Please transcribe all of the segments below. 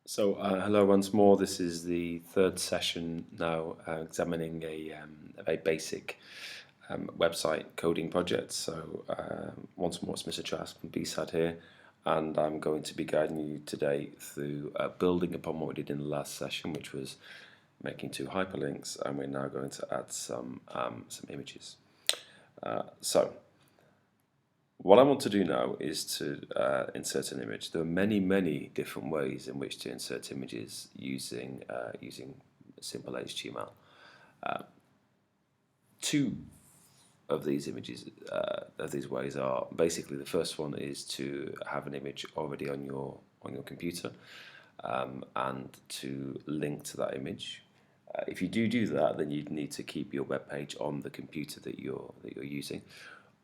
Hello once more. This is the third session now, examining a very basic website coding project. Once more, it's Mr. Trask from B-Side here, and I'm going to be guiding you today through building upon what we did in the last session, which was making two hyperlinks, and we're now going to add some images. So what I want to do now is to insert an image. There are many different ways in which to insert images using simple HTML. Two of these ways are basically, the first one is to have an image already on your computer, and to link to that image. If you do that, then you'd need to keep your web page on the computer that you're using.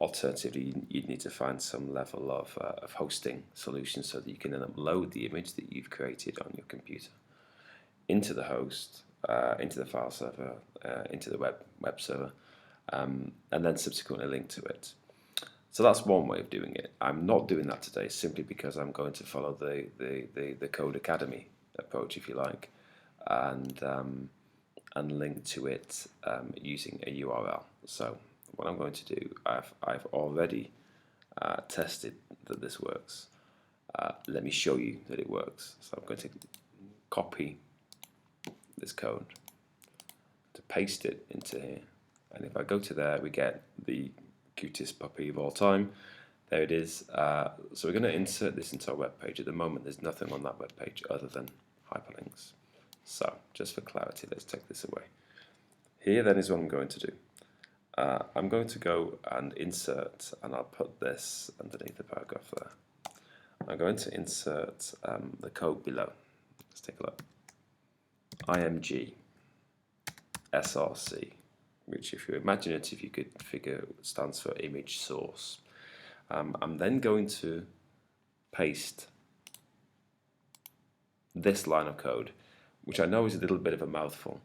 Alternatively, you'd need to find some level of hosting solution so that you can then upload the image that you've created on your computer into the host, into the file server, into the web server, and then subsequently link to it. So that's one way of doing it. I'm not doing that today simply because I'm going to follow the Code Academy approach, if you like, and link to it using a URL. So what I'm going to do, I've already tested that this works. Let me show you that it works. So I'm going to copy this code, to paste it into here, and if I go to there, we get the cutest puppy of all time. There it is. So we're going to insert this into our web page. At the moment, there's nothing on that web page other than hyperlinks. So just for clarity, let's take this away. Here then is what I'm going to do. I'm going to go and insert, and I'll put this underneath the paragraph there. I'm going to insert the code below. Let's take a look. IMG SRC, which, if you're imaginative, you could figure stands for image source. I'm then going to paste this line of code, which I know is a little bit of a mouthful,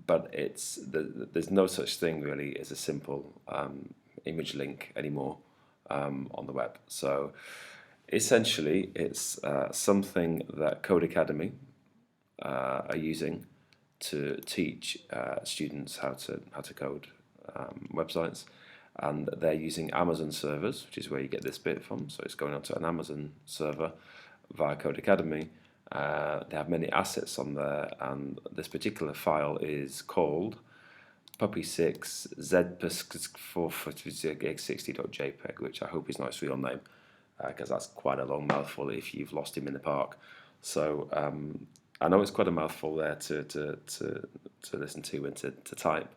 but there's no such thing really as a simple image link anymore on the web. So essentially, it's something that Code Academy are using to teach students how to code websites, and they're using Amazon servers, which is where you get this bit from. So it's going onto an Amazon server via Code Academy. They have many assets on there, and this particular file is called puppy6 zpsk460.jpg, which I hope is not its real name, because that's quite a long mouthful if you've lost him in the park. So I know it's quite a mouthful there to listen to and to type,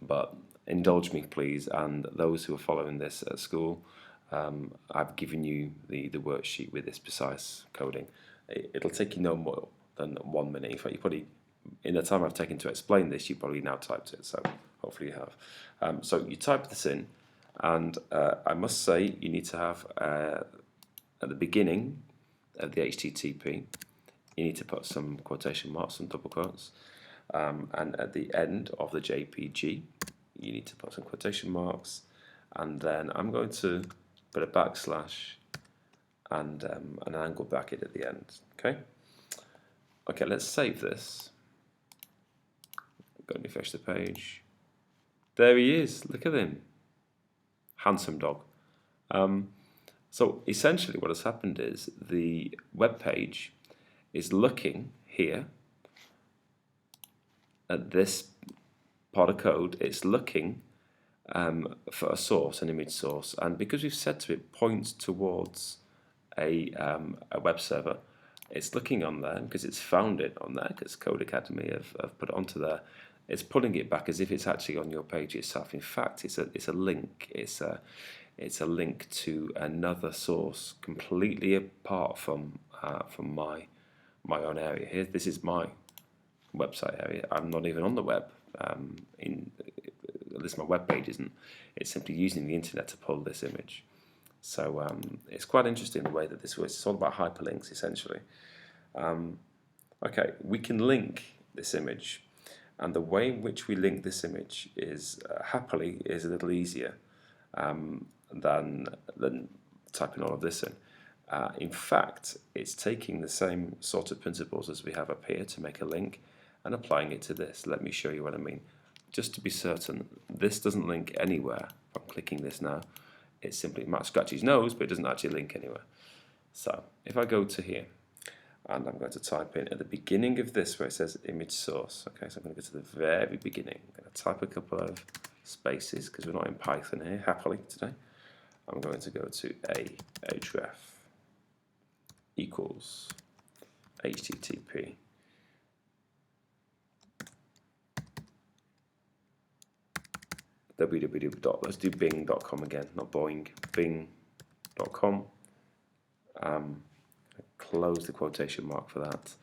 but indulge me please, and those who are following this at school, I've given you the worksheet with this precise coding. It'll take you no more than 1 minute. In fact, you probably, in the time I've taken to explain this, you probably now typed it, so hopefully you have. So you type this in, and I must say you need to have, at the beginning of the HTTP, you need to put some quotation marks, some double quotes, and at the end of the JPG, you need to put some quotation marks, and then I'm going to put a backslash and an angle bracket at the end. Okay, let's save this. Go and refresh the page. There he is. Look at him, handsome dog. So essentially, what has happened is the web page is looking here at this part of code. It's looking for a source, an image source, and because we've said to it points towards a web server, it's looking on there because it's found it on there, because Code Academy have put it onto there. It's pulling it back as if it's actually on your page itself. In fact, it's a link. It's a link to another source completely apart from my own area. Here, this is my website area. I'm not even on the web. At least my web page isn't. It's simply using the internet to pull this image. So it's quite interesting the way that this works. It's all about hyperlinks, essentially. Okay, we can link this image, and the way in which we link this image is happily is a little easier than typing all of this in. In fact, it's taking the same sort of principles as we have up here to make a link and applying it to this. Let me show you what I mean. Just to be certain, this doesn't link anywhere. If I'm clicking this now, it simply might scratch his nose, but it doesn't actually link anywhere. So if I go to here, and I'm going to type in at the beginning of this where it says image source. Okay, so I'm going to go to the very beginning. I'm going to type a couple of spaces because we're not in Python here, happily, today. I'm going to go to ahref equals http www. Let's do bing.com again, not Boeing, bing.com. Close the quotation mark for that,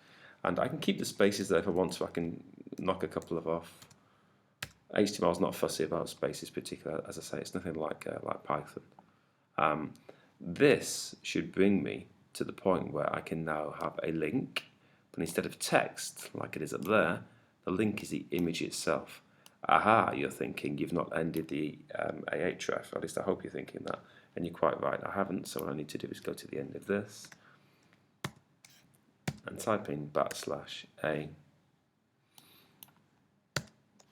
and I can keep the spaces there if I want to. I can knock a couple of off. HTML is not fussy about spaces particularly, as I say, it's nothing like Python. This should bring me to the point where I can now have a link, but instead of text like it is up there, the link is the image itself. Aha, you're thinking you've not ended the ahref, at least I hope you're thinking that, and you're quite right, I haven't. So what I need to do is go to the end of this and type in \a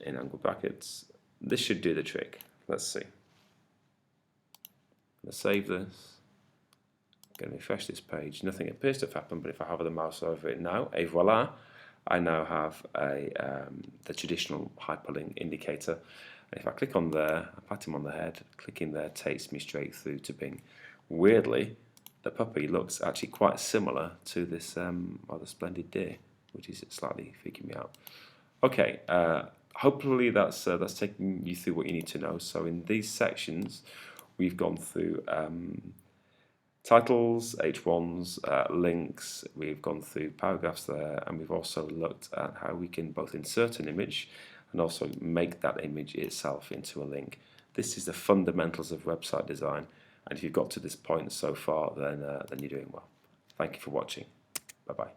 in angle brackets. This should do the trick. Let's see. I'm going to save this. I'm going to refresh this page. Nothing appears to have happened, but if I hover the mouse over it now, et voila, I now have the traditional hyperlink indicator. And if I click on there, I pat him on the head, clicking there takes me straight through to Bing. Weirdly, the puppy looks actually quite similar to this rather splendid deer, which is slightly freaking me out. Okay, hopefully that's taking you through what you need to know. So in these sections, we've gone through titles, H1s, links, we've gone through paragraphs there, and we've also looked at how we can both insert an image and also make that image itself into a link. This is the fundamentals of website design, and if you've got to this point so far, then you're doing well. Thank you for watching. Bye-bye.